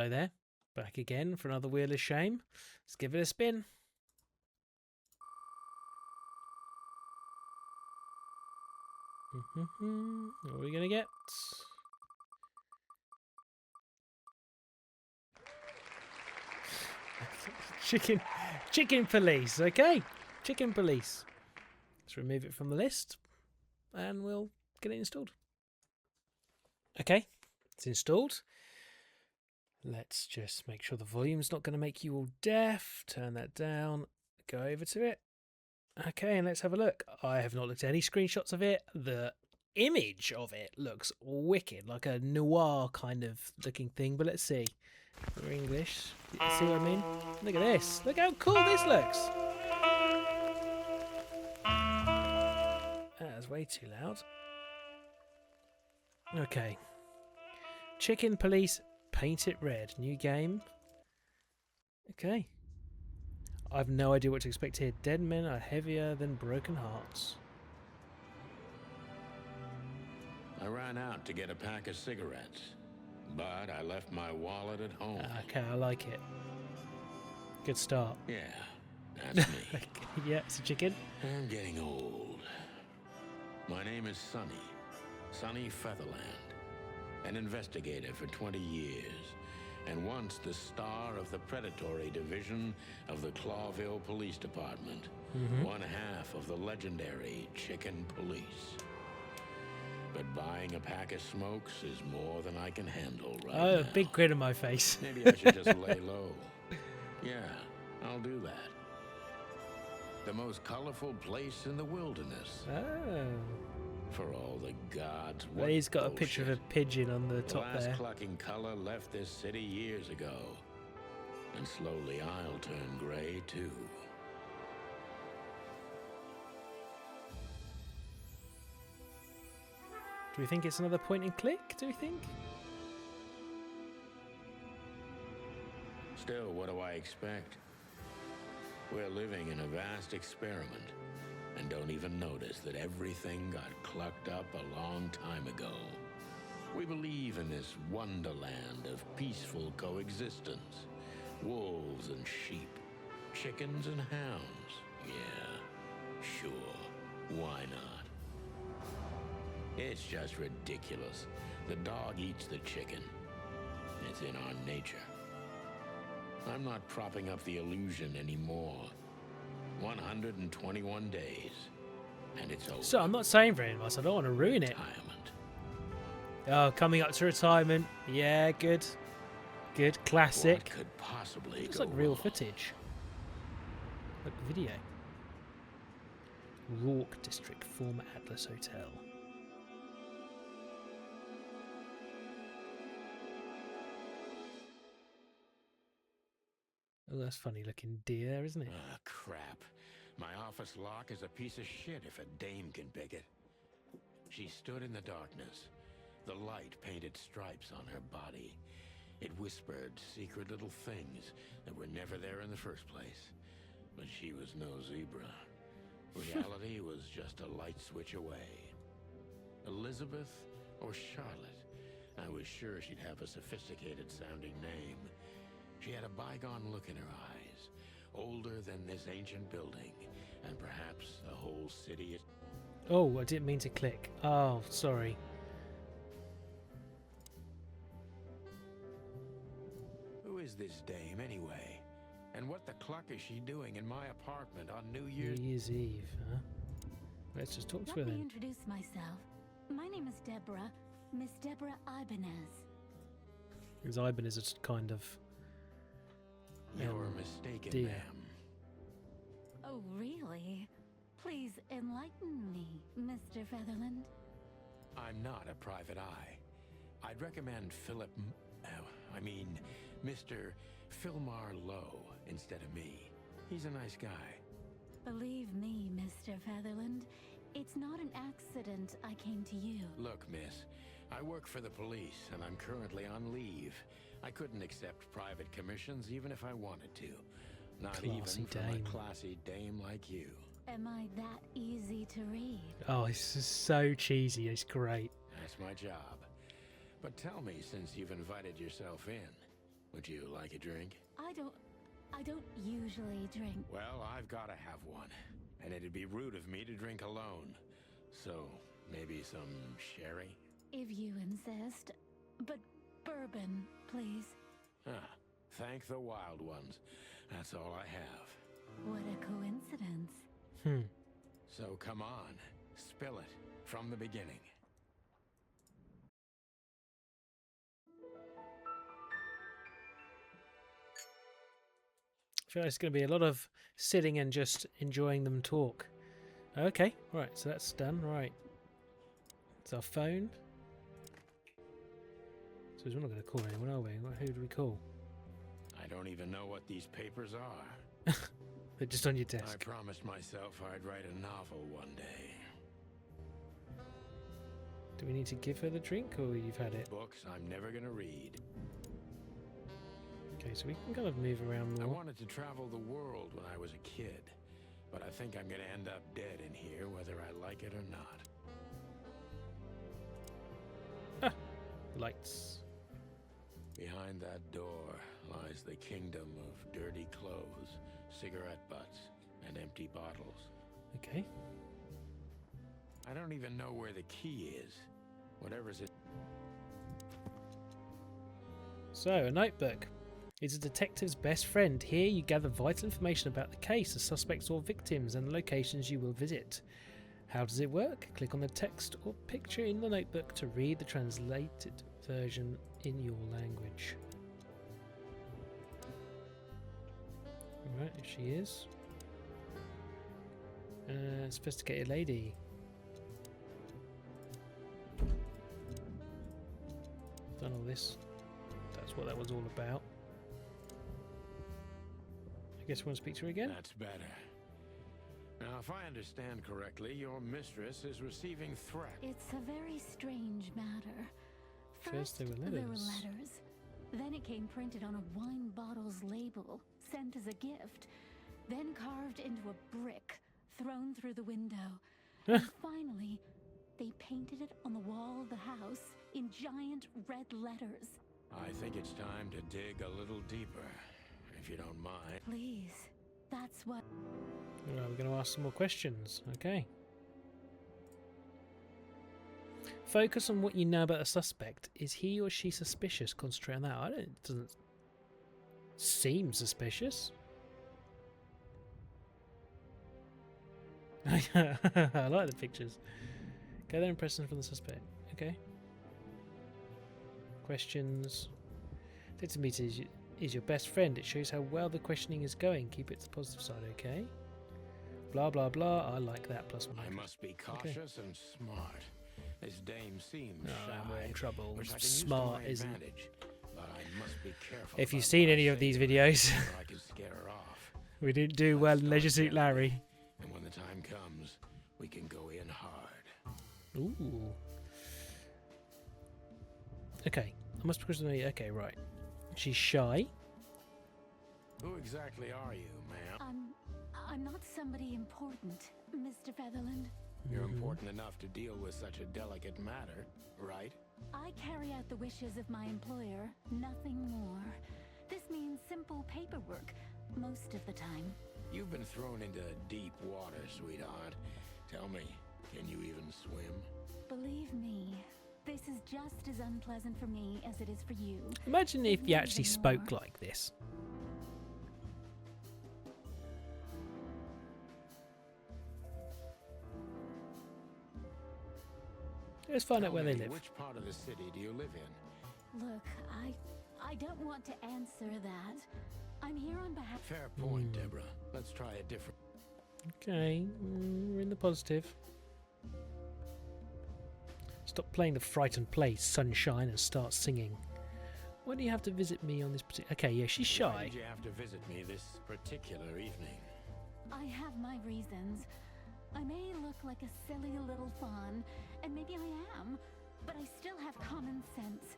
Hello there. Back again for another Wheel of Shame. Let's give it a spin. What are we going to get? Chicken police. Okay. Chicken police. Let's remove it from the list and we'll get it installed. Okay. It's installed. Let's just make sure the volume's not going to make you all deaf. Turn that down. Go over to it. Okay, and let's have a look. I have not looked at any screenshots of it. The image of it looks wicked, like a noir kind of looking thing. But let's see. For English. See what I mean? Look at this. Look how cool this looks. That's way too loud. Okay. Chicken Police. Paint it red. New game. Okay. I have no idea what to expect here. Dead men are heavier than broken hearts. I ran out to get a pack of cigarettes, but I left my wallet at home. Okay, I like it. Good start. Yeah, that's me. Okay, yeah, it's a chicken. I'm getting old. My name is Sonny Featherland. An investigator for 20 years, and once the star of the predatory division of the Clawville Police Department, one half of the legendary Chicken Police. But buying a pack of smokes is more than I can handle right now. Oh, big grin on my face. Maybe I should just lay low. Yeah, I'll do that. The most colorful place in the wilderness. Oh. For all the gods. Well, he's got a picture of a pigeon on the top last there. clucking color left this city years ago. And slowly I'll turn gray too. Do we think it's another point and click? Do we think? Still, what do I expect? We're living in a vast experiment. And don't even notice that everything got clucked up a long time ago. We believe in this wonderland of peaceful coexistence. Wolves and sheep, chickens and hounds. Yeah, sure, why not? It's just ridiculous. The dog eats the chicken. It's in our nature. I'm not propping up the illusion anymore. 121 days, and it's over. So I'm not saying very much. I don't want to ruin it. Retirement. Oh, coming up to retirement. Yeah, good. Good. Classic. What could possibly Looks go like real wrong? footage. Like video. Rourke District, former Atlas Hotel. Oh, that's funny looking deer, isn't it? Ah, crap. My office lock is a piece of shit if a dame can pick it. She stood in the darkness. The light painted stripes on her body. It whispered secret little things that were never there in the first place. But she was no zebra. Reality was just a light switch away. Elizabeth or Charlotte? I was sure she'd have a sophisticated sounding name. She had a bygone look in her eyes, older than this ancient building, and perhaps the whole city. Oh, I didn't mean to click. Oh, sorry. Who is this dame, anyway? And what the cluck is she doing in my apartment on New Year's? New Year's Eve, huh? Let's just talk to her Let me then. introduce myself. My name is Deborah, Miss Deborah Ibanez. Because Ibanez is kind of... You're mistaken, dear. ma'am. Oh, really? Please enlighten me, Mr. Featherland. I'm not a private eye. I'd recommend Mr. Philmar Lowe instead of me. He's a nice guy. Believe me, Mr. Featherland, it's not an accident I came to you. Look, miss, I work for the police and I'm currently on leave. I couldn't accept private commissions even if I wanted to. Not Classy even from dame. a classy dame like you. Am I that easy to read? Oh, this is so cheesy. It's great. That's my job. But tell me, since you've invited yourself in, Would you like a drink? I don't usually drink. Well, I've got to have one. And it'd be rude of me to drink alone. So, maybe some sherry? If you insist. But bourbon, please. Ah, thank the wild ones. That's all I have. What a coincidence. So come on, spill it from the beginning. I feel like it's going to be a lot of sitting and just enjoying them talk. Okay, right, so that's done. Right. It's our phone. So we're not going to call anyone, are we? Who do we call? I don't even know what these papers are. They're just on your I desk. promised myself I'd write a novel one day. Do we need to give her the drink, or you've had it? Books I'm never gonna read. Okay, so we can kind of move around I more. wanted to travel the world when I was a kid, but I think I'm gonna end up dead in here whether I like it or not. Lights. Behind that door lies the kingdom of dirty clothes, cigarette butts, and empty bottles. Okay. I don't even know where the key is. Whatever's it. So, a notebook. It's a detective's best friend. Here you gather vital information about the case, the suspects or victims, and the locations you will visit. How does it work? Click on the text or picture in the notebook to read the translated version in your language. Alright, here she is. Sophisticated lady. Done all this. That's what that was all about. I guess we want to speak to her again? That's better. Now, if I understand correctly, your mistress is receiving threats. It's a very strange matter. First there were There were letters. letters. Then it came printed on a wine bottle's label, sent as a gift. Then carved into a brick, thrown through the window. And finally, they painted it on the wall of the house in giant red letters. I think it's time to dig a little deeper, if you don't mind. Please, that's what... Alright, we're going to ask some more questions. Okay. Focus on what you know about the suspect. Is he or she suspicious? Concentrate on that. It doesn't seem suspicious. I like the pictures. Go there and press them from the suspect. Okay. Questions. Detective Meter is your best friend. It shows how well the questioning is going. Keep it to the positive side, okay? Blah, blah, blah. I like that. +100. I must be cautious and smart. This dame seems shy, we're in trouble. which I can use to Smart my isn't. advantage, but I must be careful. If you've about seen what I any of say these to her, videos, or I can scare her off. we didn't do well in Leisure Suit Larry. And when the time comes, we can go in hard. Ooh. Okay. I must be okay, right. She's shy. Who exactly are you, ma'am? I'm not somebody important, Mr. Featherland. You're important enough to deal with such a delicate matter, right? I carry out the wishes of my employer, nothing more. This means simple paperwork, most of the time. You've been thrown into deep water, sweetheart. Tell me, can you even swim? Believe me, this is just as unpleasant for me as it is for you. Imagine if you Not actually even spoke more. like this. Let's find out Tell where they me, live. Which part of the city do you live in? Look, I don't want to answer that. I'm here on behalf... Fair point, Deborah. Let's try a different... Okay, we're in the positive. Stop playing the frightened play, sunshine, and start singing. Why do you have to visit me on this particular... Okay, yeah, she's Why shy. did you have to visit me this particular evening? I have my reasons. I may look like a silly little fawn, and maybe I am, but I still have common sense.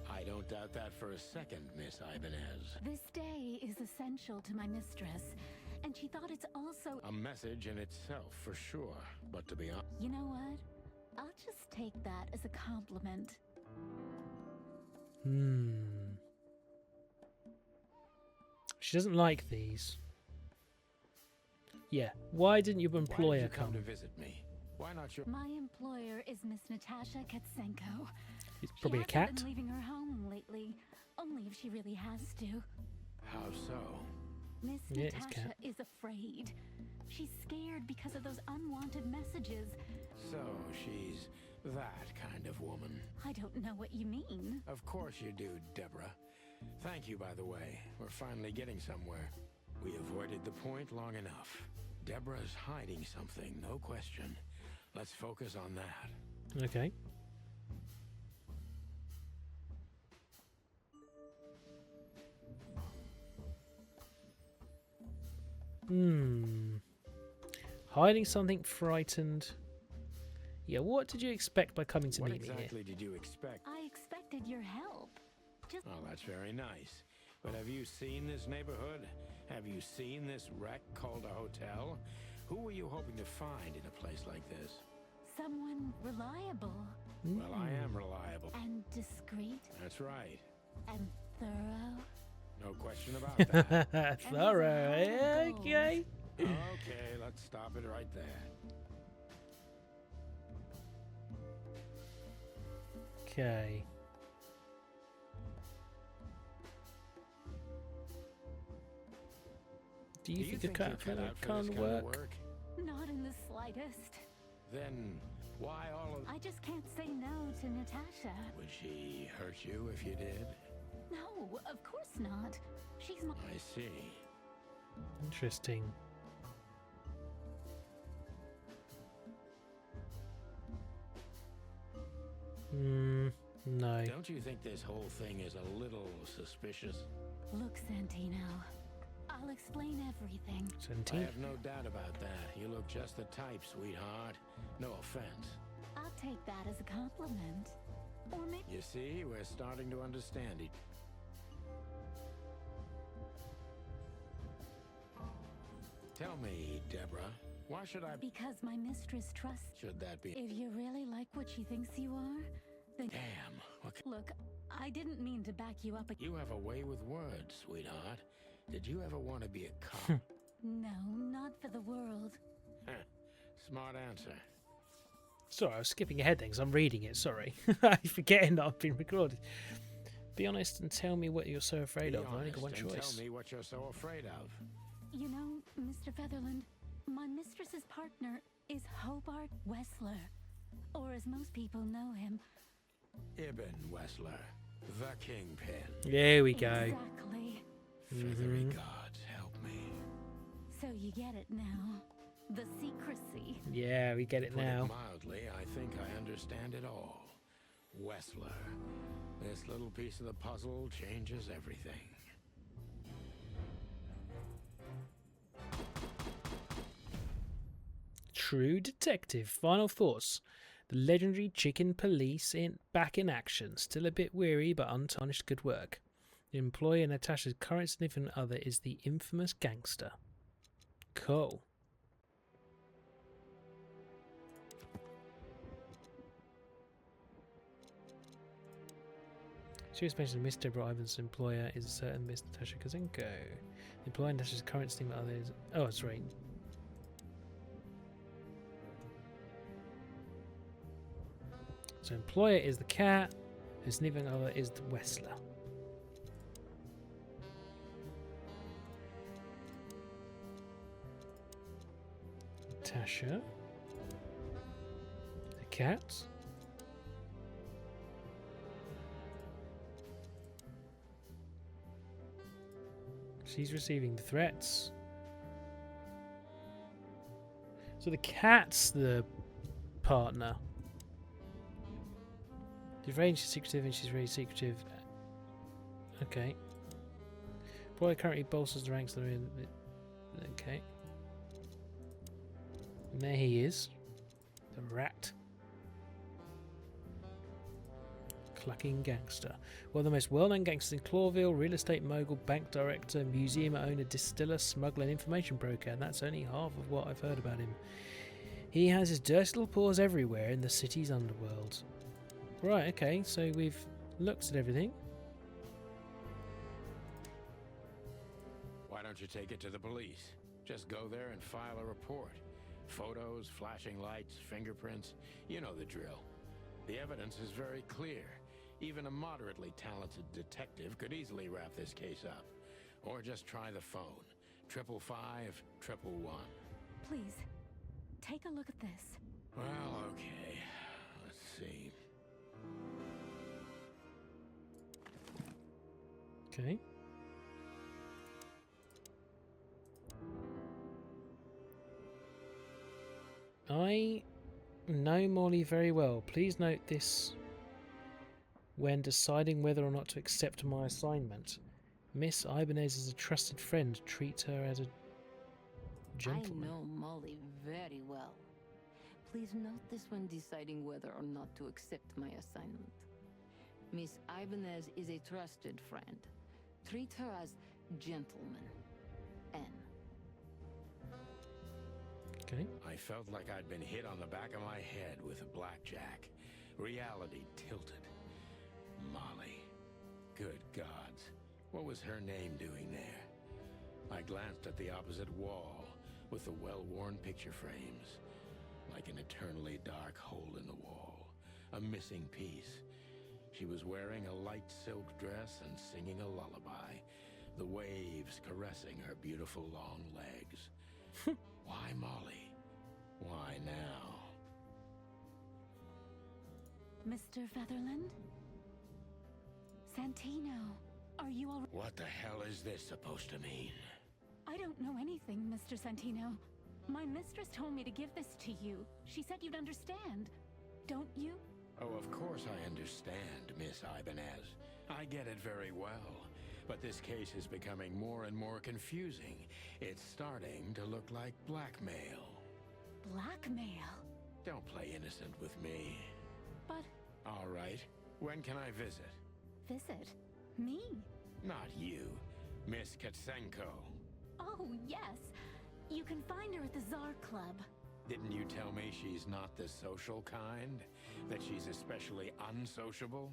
I don't doubt that for a second, Miss Ibanez. This day is essential to my mistress, and she thought it's also... A message in itself, for sure. But to be honest... You know what? I'll just take that as a compliment. She doesn't like these. Yeah. Why didn't your Why did employer you come come? to visit me? Why not your... My employer is Miss Natasha Katsenko. It's probably a She hasn't cat. been leaving her home lately, only if she really has to. How so? Miss Yeah, it's Natasha cat. is afraid. She's scared because of those unwanted messages. So she's that kind of woman. I don't know what you mean. Of course you do, Deborah. Thank you, by the way. We're finally getting somewhere. We avoided the point long enough. Deborah's hiding something, no question. Let's focus on that. Okay. Hiding something, frightened. Yeah, what did you expect by coming to What meet me exactly did you expect? I expected your help. Just Oh, that's very nice. But have you seen this neighborhood? Have you seen this wreck called a hotel? Who were you hoping to find in a place like this? someone reliable here? Well, I am reliable. and discreet That's right. and thorough. No question about that. Thorough. And these are Okay. Okay, let's stop it right there. Okay. Do you think you're a cat cut out for can this kind of work? Not in the slightest. Then why all of... I just can't say no to Natasha. Would she hurt you if you did? No, of course not. She's my... I see. Interesting. No. Don't you think this whole thing is a little suspicious? Look, Santino. I'll explain everything. I 17. have no doubt about that. You look just the type, sweetheart. No offense. I'll take that as a compliment. Or maybe... You see, we're starting to understand it. Tell me, Deborah, why should I... Because my mistress trusts... Should that be... If you really like what she thinks you are, then... Damn. What Look, I didn't mean to back you up. You have a way with words, sweetheart. Did you ever want to be a cop? No, not for the world. Smart answer. Sorry, I was skipping ahead things. I'm reading it. Sorry. I'm forgetting that I've been recorded. Be honest and tell me what you're so afraid Be of. I've only got one honest and choice. Tell me what you're so afraid of. You know, Mr. Featherland, my mistress's partner is Hobart Wessler. Or as most people know him... Ibn Wessler, the Kingpin. There we go. Exactly. Feathery gods, help me. So you get it now. The secrecy. Yeah, we get it Put now. it mildly, I think I understand it all. Wessler. This little piece of the puzzle changes everything. True Detective. Final thoughts. The legendary Chicken Police back in action. Still a bit weary, but untarnished good work. The employer Natasha's current significant other is the infamous gangster. Cool. Serious mention of Miss Deborah Ivan's employer is a certain Miss Natasha Kazenko. The employer Natasha's current significant other is... Oh, that's right. So employer is the cat, whose significant other is the Wessler. Natasha. The cat. She's receiving the threats. So the cat's the partner. She's very secretive and she's very secretive. Okay. Boy currently bolsters the ranks that are in. Okay. And there he is. The rat. Clucking gangster. One of the most well-known gangsters in Clawville, real estate mogul, bank director, museum owner, distiller, smuggler, and information broker, and that's only half of what I've heard about him. He has his dirty little paws everywhere in the city's underworld. Right, okay, so we've looked at everything. don't you take it to the police? Just go there and file a report. Photos, flashing lights, fingerprints, you know the drill. The evidence is very clear. Even a moderately talented detective could easily wrap this case up. Or just try the phone. 555 111. Please, take a look at this. Well, okay. Let's see. Okay. I know Molly very well. Please note this when deciding whether or not to accept my assignment. Miss Ibanez is a trusted friend. Treat her as a gentleman. I know Molly very well. Please note this when deciding whether or not to accept my assignment. Miss Ibanez is a trusted friend. Treat her as gentleman. N. Okay. I felt like I'd been hit on the back of my head with a blackjack. Reality tilted. Molly. Good gods. What was her name doing there? I glanced at the opposite wall with the well-worn picture frames. Like an eternally dark hole in the wall. A missing piece. She was wearing a light silk dress and singing a lullaby. The waves caressing her beautiful long legs. Why Molly? Why now? Mr. Featherland? Santino, are you all... What the hell is this supposed to mean? I don't know anything, Mr. Santino. My mistress told me to give this to you. She said you'd understand. Don't you? Oh, of course I understand, Miss Ibanez. I get it very well. But this case is becoming more and more confusing. It's starting to look like blackmail. Blackmail? Don't play innocent with me. But... All right. When can I visit? Visit? Me? Not you. Miss Katsenko. Oh, yes. You can find her at the Tsar Club. Didn't you tell me she's not the social kind? That she's especially unsociable?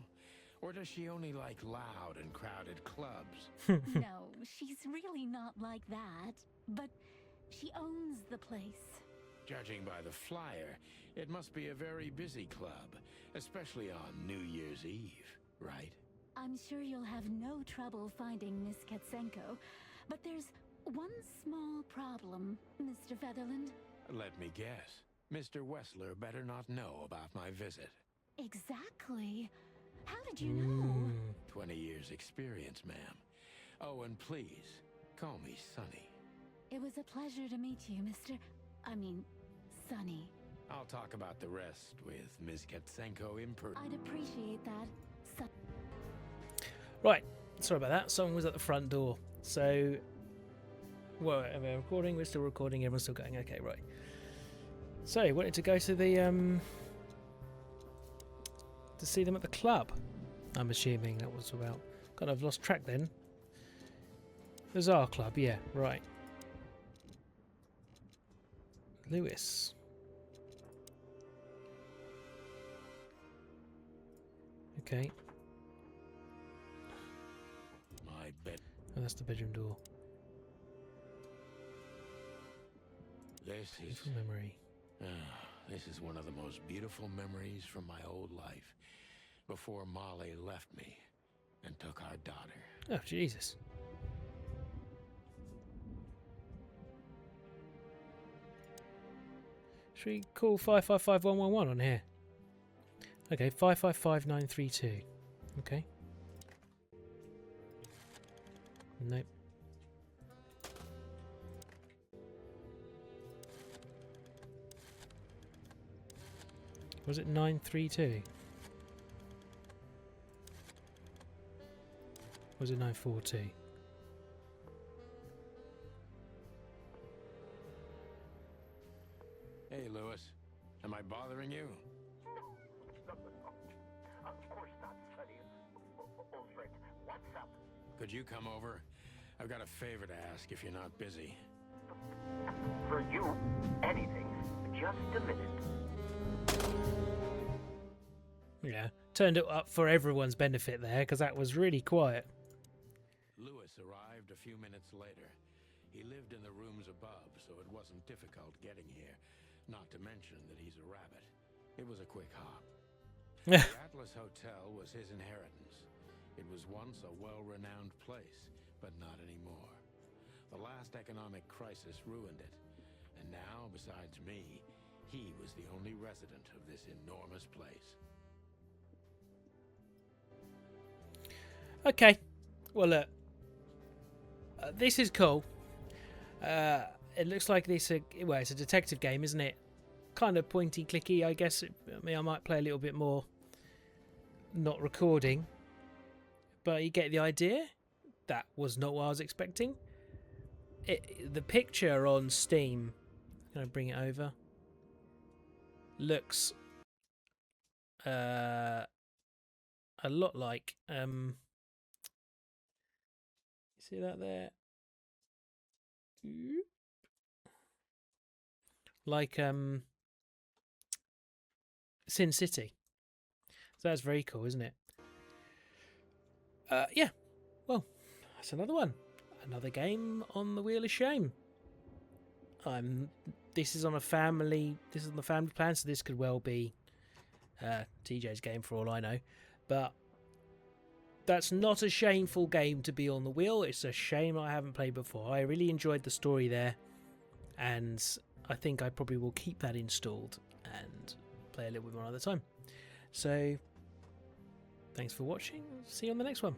Or does she only like loud and crowded clubs? No, she's really not like that. But she owns the place. Judging by the flyer, it must be a very busy club, especially on New Year's Eve, right? I'm sure you'll have no trouble finding Miss Katsenko, but there's one small problem, Mr. Featherland. Let me guess. Mr. Wessler better not know about my visit. Exactly. How did you know? 20 years experience, ma'am. Oh, and please, call me Sonny. It was a pleasure to meet you, Sonny. I'll talk about the rest with Ms. Katsenko in person. I'd appreciate that. Right. Sorry about that. Someone was at the front door. So, well, are we recording? We're still recording. Everyone's still going. Okay, right. So, you wanted to go to the to see them at the club. I'm assuming that was about. God, I've lost track then. The Tsar Club, yeah, right. Lewis. Okay. My bed. Oh, that's the bedroom door. This is Beautiful memory. this is one of the most beautiful memories from my old life. Before Molly left me and took our daughter. Oh, Jesus. Should we call 555-111 on here? Okay, 555-932. Okay. Nope. Was it 932? Was it 942? Hey, Lewis. Am I bothering you? No. Of course not, Sonny. Old friend, what's up? Could you come over? I've got a favor to ask if you're not busy. For you, anything. Just a minute. Yeah, turned it up for everyone's benefit there because that was really quiet. Lewis arrived a few minutes later. He lived in the rooms above, so it wasn't difficult getting here. Not to mention that he's a rabbit. It was a quick hop. The Atlas Hotel was his inheritance. It was once a well-renowned place, but not anymore. The last economic crisis ruined it. And now, besides me, he was the only resident of this enormous place. Okay. Well, look. This is cool. It looks like this. Well, it's a detective game, isn't it? Kind of pointy, clicky, I guess. I might play a little bit more. Not recording, but you get the idea. That was not what I was expecting. The picture on Steam, I'm gonna bring it over. Looks a lot like see that there? Like Sin City. So that's very cool, isn't it? Yeah. Well, that's another one. Another game on the Wheel of Shame. This is on a family. This is on the family plan, so this could well be TJ's game for all I know. But that's not a shameful game to be on the wheel. It's a shame I haven't played before. I really enjoyed the story there, and I think I probably will keep that installed and play a little bit more another time. So, thanks for watching. See you on the next one.